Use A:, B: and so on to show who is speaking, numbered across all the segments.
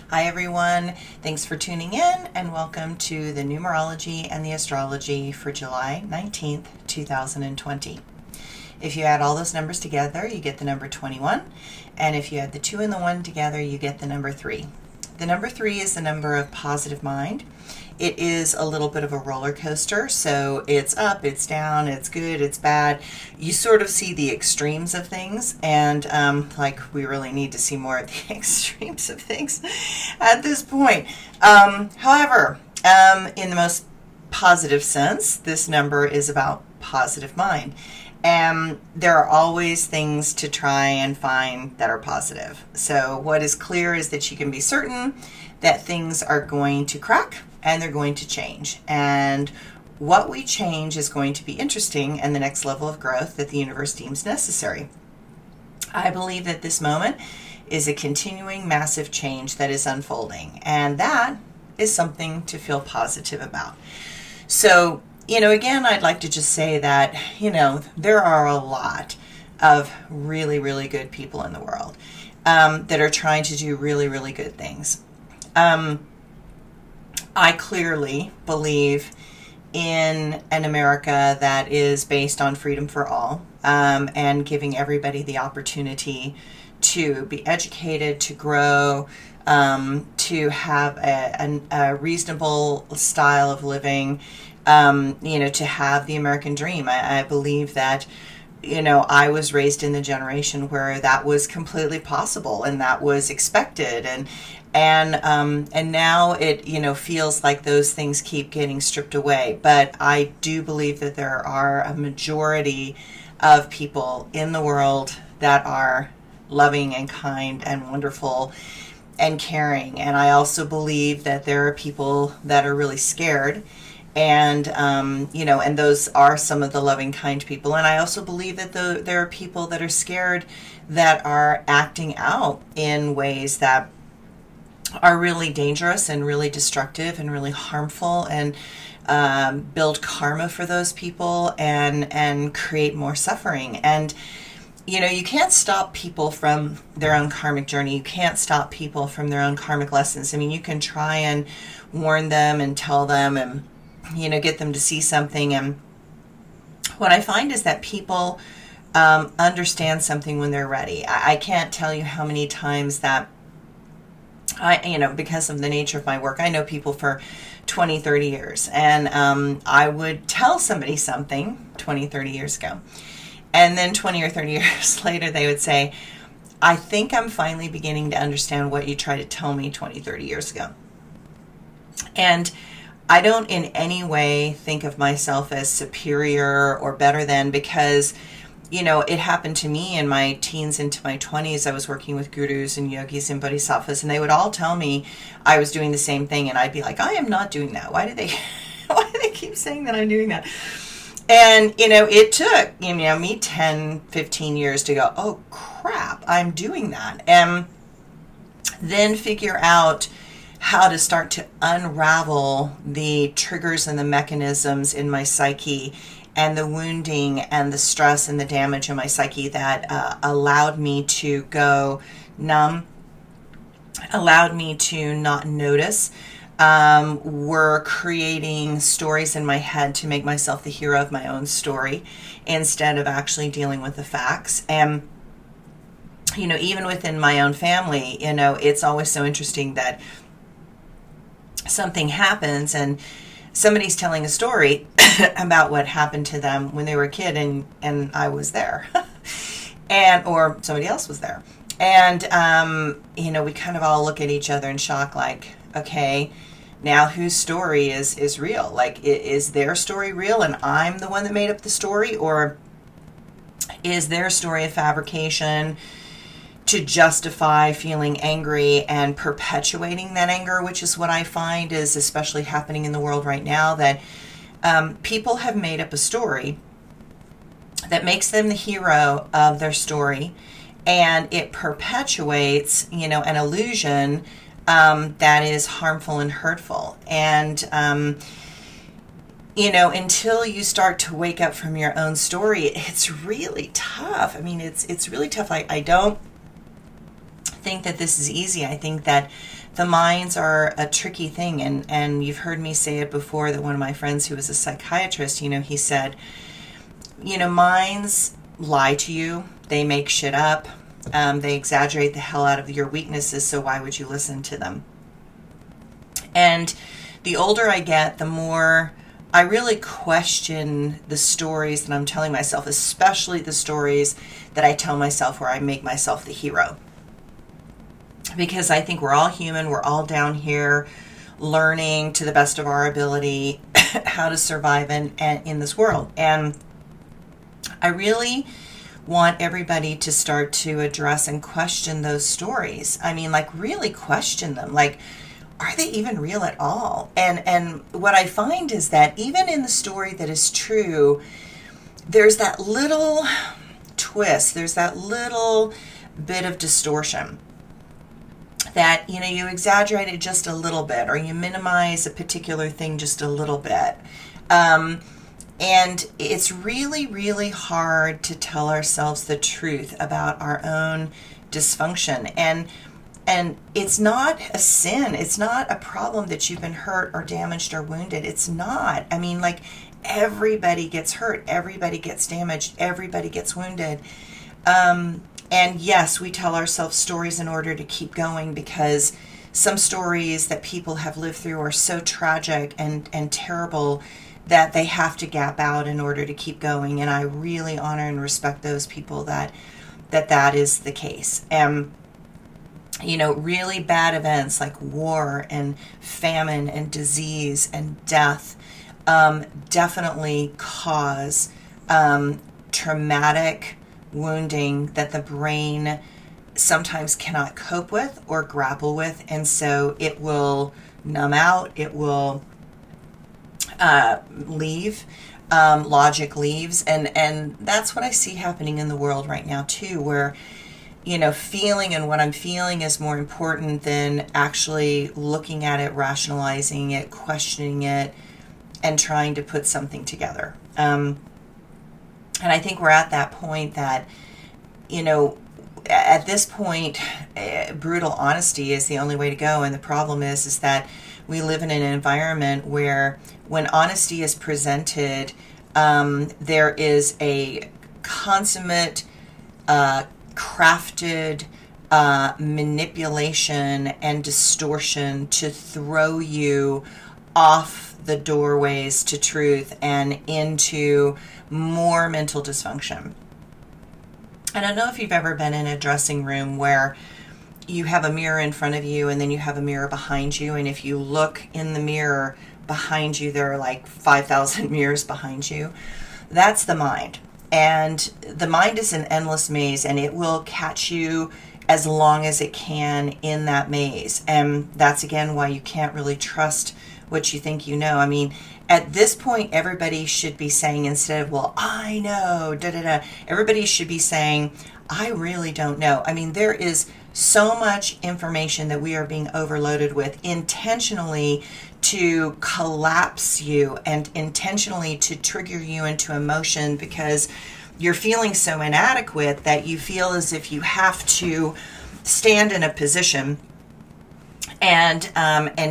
A: Hi everyone, thanks for tuning in and welcome to the Numerology and the Astrology for July 19th, 2020. If you add all those numbers together, you get the number 21, and if you add the 2 and the 1 together, you get the number 3. The number 3 is the number of positive mind. It is a little bit of a roller coaster, so it's up, it's down, it's good, it's bad. You sort of see the extremes of things, and we really need to see more of the extremes of things at this point. However, in the most positive sense, this number is about positive mind. And there are always things to try and find that are positive. So what is clear is that you can be certain that things are going to crack and they're going to change. And what we change is going to be interesting and the next level of growth that the universe deems necessary. I believe that this moment is a continuing massive change that is unfolding. And that is something to feel positive about. So, again, I'd like to just say that, there are a lot of really, really good people in the world that are trying to do really, really good things. I clearly believe in an America that is based on freedom for all and giving everybody the opportunity to be educated, to grow, to have a reasonable style of living, to have the American dream. I believe that, I was raised in the generation where that was completely possible and that was expected. And now it, feels like those things keep getting stripped away. But I do believe that there are a majority of people in the world that are loving and kind and wonderful and caring. And I also believe that there are people that are really scared. And, and those are some of the loving, kind people. And I also believe that there are people that are scared that are acting out in ways that are really dangerous and really destructive and really harmful and build karma for those people and create more suffering. And, you can't stop people from their own karmic journey. You can't stop people from their own karmic lessons. I mean, you can try and warn them and tell them and get them to see something. And what I find is that people understand something when they're ready. I can't tell you how many times that because of the nature of my work, I know people for 20, 30 years. And I would tell somebody something 20, 30 years ago. And then 20 or 30 years later, they would say, I think I'm finally beginning to understand what you tried to tell me 20, 30 years ago. And I don't in any way think of myself as superior or better than, because, it happened to me in my teens into my 20s. I was working with gurus and yogis and bodhisattvas, and they would all tell me I was doing the same thing. And I'd be like, I am not doing that. Why do they keep saying that I'm doing that? And, it took, me 10, 15 years to go, oh crap, I'm doing that. And then figure out how to start to unravel the triggers and the mechanisms in my psyche and the wounding and the stress and the damage in my psyche that allowed me to go numb, allowed me to not notice, were creating stories in my head to make myself the hero of my own story instead of actually dealing with the facts. And, even within my own family, it's always so interesting that something happens and somebody's telling a story about what happened to them when they were a kid and I was there or somebody else was there. And, we kind of all look at each other in shock, like, okay, now whose story is real? Like, is their story real and I'm the one that made up the story? Or is their story a fabrication to justify feeling angry and perpetuating that anger, which is what I find is especially happening in the world right now, that people have made up a story that makes them the hero of their story, and it perpetuates, an illusion that is harmful and hurtful. And, until you start to wake up from your own story, it's really tough. I mean, it's really tough. I don't think that this is easy. I think that the minds are a tricky thing. And you've heard me say it before, that one of my friends who was a psychiatrist, he said, minds lie to you. They make shit up. They exaggerate the hell out of your weaknesses. So why would you listen to them? And the older I get, the more I really question the stories that I'm telling myself, especially the stories that I tell myself where I make myself the hero. Because I think we're all human. We're all down here learning to the best of our ability how to survive in this world. And I really want everybody to start to address and question those stories. I mean, like, really question them. Like, are they even real at all? And what I find is that even in the story that is true, there's that little twist, there's that little bit of distortion that, you exaggerate it just a little bit, or you minimize a particular thing just a little bit. And it's really, really hard to tell ourselves the truth about our own dysfunction. And it's not a sin. It's not a problem that you've been hurt or damaged or wounded. It's not. I mean, like, everybody gets hurt. Everybody gets damaged. Everybody gets wounded. And yes, we tell ourselves stories in order to keep going, because some stories that people have lived through are so tragic and terrible that they have to gap out in order to keep going. And I really honor and respect those people that is the case. And really bad events like war and famine and disease and death definitely cause traumatic wounding that the brain sometimes cannot cope with or grapple with. And so it will numb out, it will leave, logic leaves. And that's what I see happening in the world right now too, where feeling and what I'm feeling is more important than actually looking at it, rationalizing it, questioning it, and trying to put something together. And I think we're at that point that, at this point, brutal honesty is the only way to go. And the problem is that we live in an environment where when honesty is presented, there is a consummate, crafted manipulation and distortion to throw you off the doorways to truth and into more mental dysfunction. I don't know if you've ever been in a dressing room where you have a mirror in front of you and then you have a mirror behind you, and if you look in the mirror behind you, there are like 5,000 mirrors behind you. That's the mind. And the mind is an endless maze, and it will catch you as long as it can in that maze. And that's, again, why you can't really trust what you think you know. I mean, at this point, everybody should be saying, instead of, well, I know, everybody should be saying, I really don't know. I mean, there is so much information that we are being overloaded with intentionally to collapse you and intentionally to trigger you into emotion, because you're feeling so inadequate that you feel as if you have to stand in a position and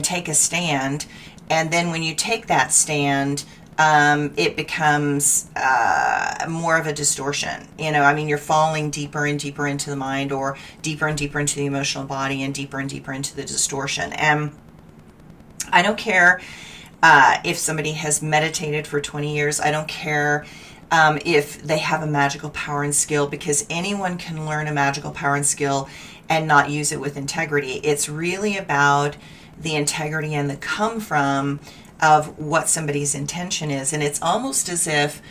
A: take a stand. And then when you take that stand, it becomes more of a distortion. I mean, you're falling deeper and deeper into the mind, or deeper and deeper into the emotional body, and deeper into the distortion. And I don't care if somebody has meditated for 20 years. I don't care if they have a magical power and skill, because anyone can learn a magical power and skill and not use it with integrity. It's really about the integrity and the come from of what somebody's intention is. And it's almost as if,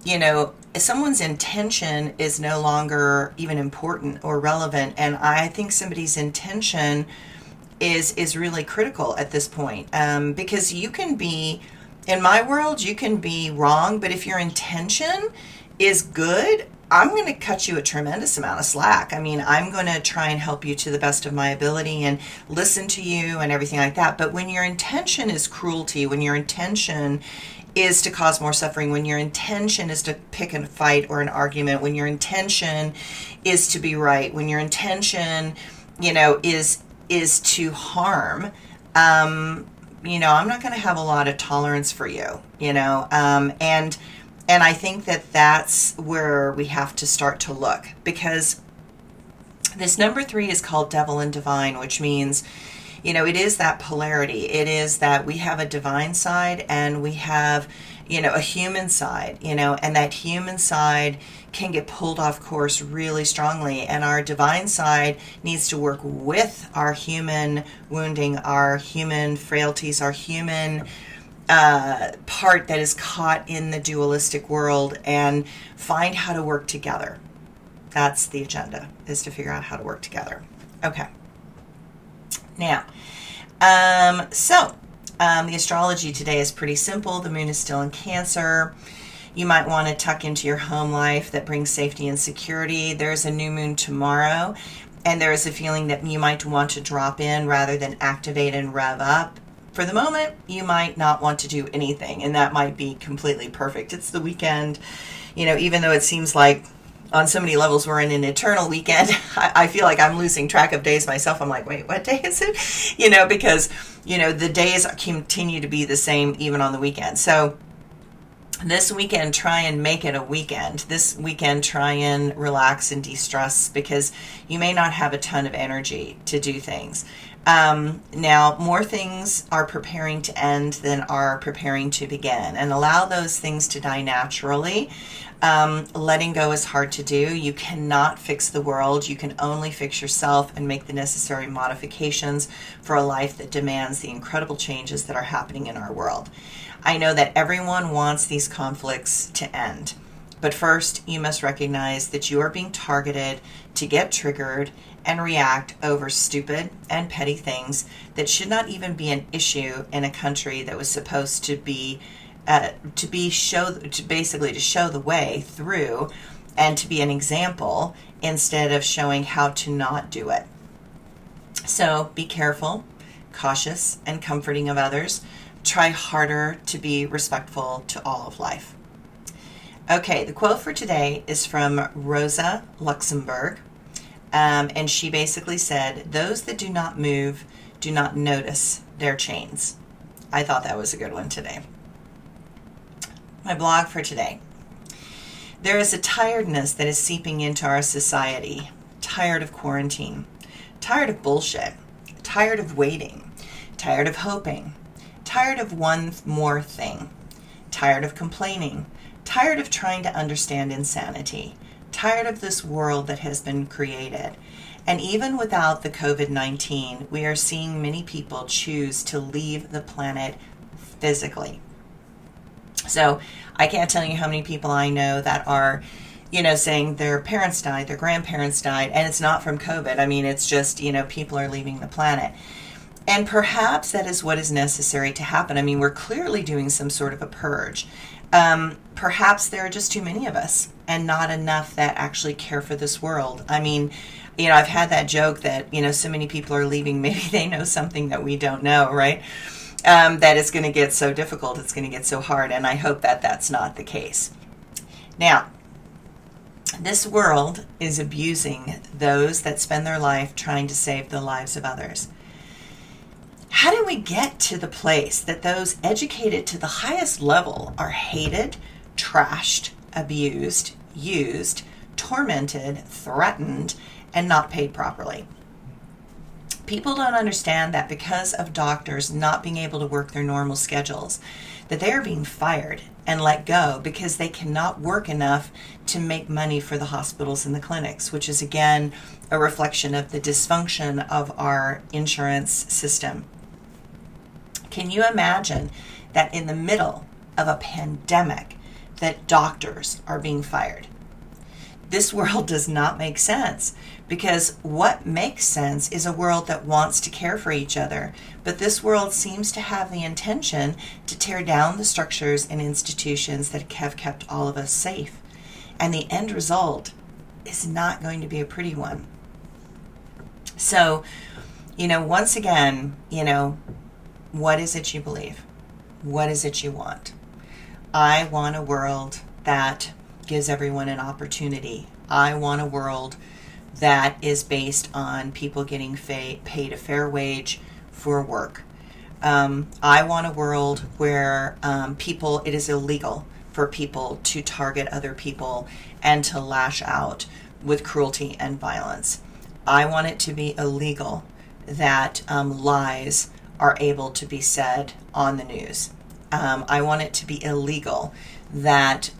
A: if someone's intention is no longer even important or relevant. And I think somebody's intention is really critical at this point, because you can be, in my world, you can be wrong, but if your intention is good, I'm going to cut you a tremendous amount of slack. I mean, I'm going to try and help you to the best of my ability and listen to you and everything like that. But when your intention is cruelty, when your intention is to cause more suffering, when your intention is to pick a fight or an argument, when your intention is to be right, when your intention is to harm, I'm not going to have a lot of tolerance for you, and I think that that's where we have to start to look, because this number 3 is called devil and divine, which means, it is that polarity. It is that we have a divine side and we have, a human side, and that human side can get pulled off course really strongly. And our divine side needs to work with our human wounding, our human frailties, our human part that is caught in the dualistic world, and find how to work together. That's the agenda, is to figure out how to work together. Okay. Now, the astrology today is pretty simple. The moon is still in Cancer. You might want to tuck into your home life that brings safety and security. There's a new moon tomorrow, and there is a feeling that you might want to drop in rather than activate and rev up. For the moment, you might not want to do anything, and that might be completely perfect. It's the weekend, even though it seems like on so many levels we're in an eternal weekend. I feel like I'm losing track of days myself. I'm like, wait, what day is it? Because, the days continue to be the same even on the weekend. So this weekend, try and make it a weekend. This weekend, try and relax and de-stress, because you may not have a ton of energy to do things. Now, more things are preparing to end than are preparing to begin, and allow those things to die naturally. Letting go is hard to do. You cannot fix the world. You can only fix yourself and make the necessary modifications for a life that demands the incredible changes that are happening in our world. I know that everyone wants these conflicts to end, but first you must recognize that you are being targeted to get triggered and react over stupid and petty things that should not even be an issue in a country that was supposed to be show the way through, and to be an example instead of showing how to not do it. So be careful, cautious, and comforting of others. Try harder to be respectful to all of life. Okay, the quote for today is from Rosa Luxemburg, and she basically said, "Those that do not move do not notice their chains." I thought that was a good one today. My blog for today. There is a tiredness that is seeping into our society. Tired of quarantine. Tired of bullshit. Tired of waiting. Tired of hoping. Tired of one more thing. Tired of complaining. Tired of trying to understand insanity. Tired of this world that has been created. And even without the COVID-19, we are seeing many people choose to leave the planet physically. So I can't tell you how many people I know that are, saying their parents died, their grandparents died, and it's not from COVID. I mean, it's just, people are leaving the planet. And perhaps that is what is necessary to happen. I mean, we're clearly doing some sort of a purge. Perhaps there are just too many of us and not enough that actually care for this world. I mean, I've had that joke that, so many people are leaving, maybe they know something that we don't know, right? That it's going to get so difficult, it's going to get so hard, and I hope that that's not the case. Now, this world is abusing those that spend their life trying to save the lives of others. How do we get to the place that those educated to the highest level are hated, trashed, abused, used, tormented, threatened, and not paid properly? People don't understand that because of doctors not being able to work their normal schedules, that they are being fired and let go because they cannot work enough to make money for the hospitals and the clinics, which is again a reflection of the dysfunction of our insurance system. Can you imagine that in the middle of a pandemic that doctors are being fired? This world does not make sense, because what makes sense is a world that wants to care for each other. But this world seems to have the intention to tear down the structures and institutions that have kept all of us safe. And the end result is not going to be a pretty one. So, once again, what is it you believe? What is it you want? I want a world that gives everyone an opportunity. I want a world that is based on people getting paid a fair wage for work. I want a world where it is illegal for people to target other people and to lash out with cruelty and violence. I want it to be illegal that lies are able to be said on the news. I want it to be illegal that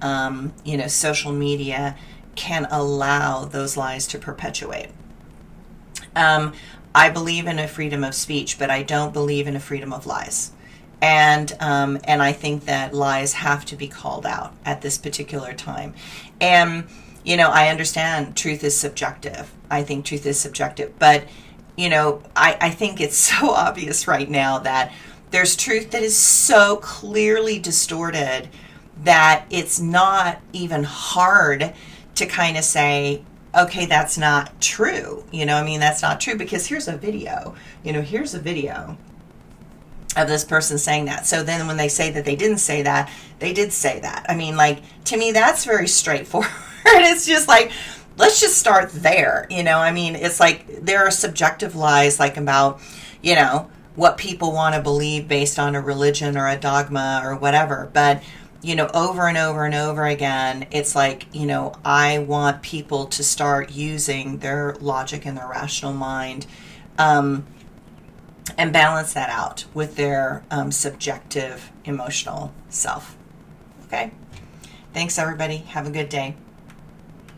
A: social media can allow those lies to perpetuate. I believe in a freedom of speech, but I don't believe in a freedom of lies. And I think that lies have to be called out at this particular time. And, I understand truth is subjective. I think truth is subjective. But, I think it's so obvious right now that there's truth that is so clearly distorted that it's not even hard to kind of say, okay, that's not true. That's not true, because here's a video of this person saying that. So then when they say that they didn't say that, they did say that. To me, that's very straightforward. It's just like, let's just start there. It's like there are subjective lies, like about, what people want to believe based on a religion or a dogma or whatever. But, over and over and over again, it's like, I want people to start using their logic and their rational mind, and balance that out with their subjective emotional self. Okay? Thanks, everybody. Have a good day.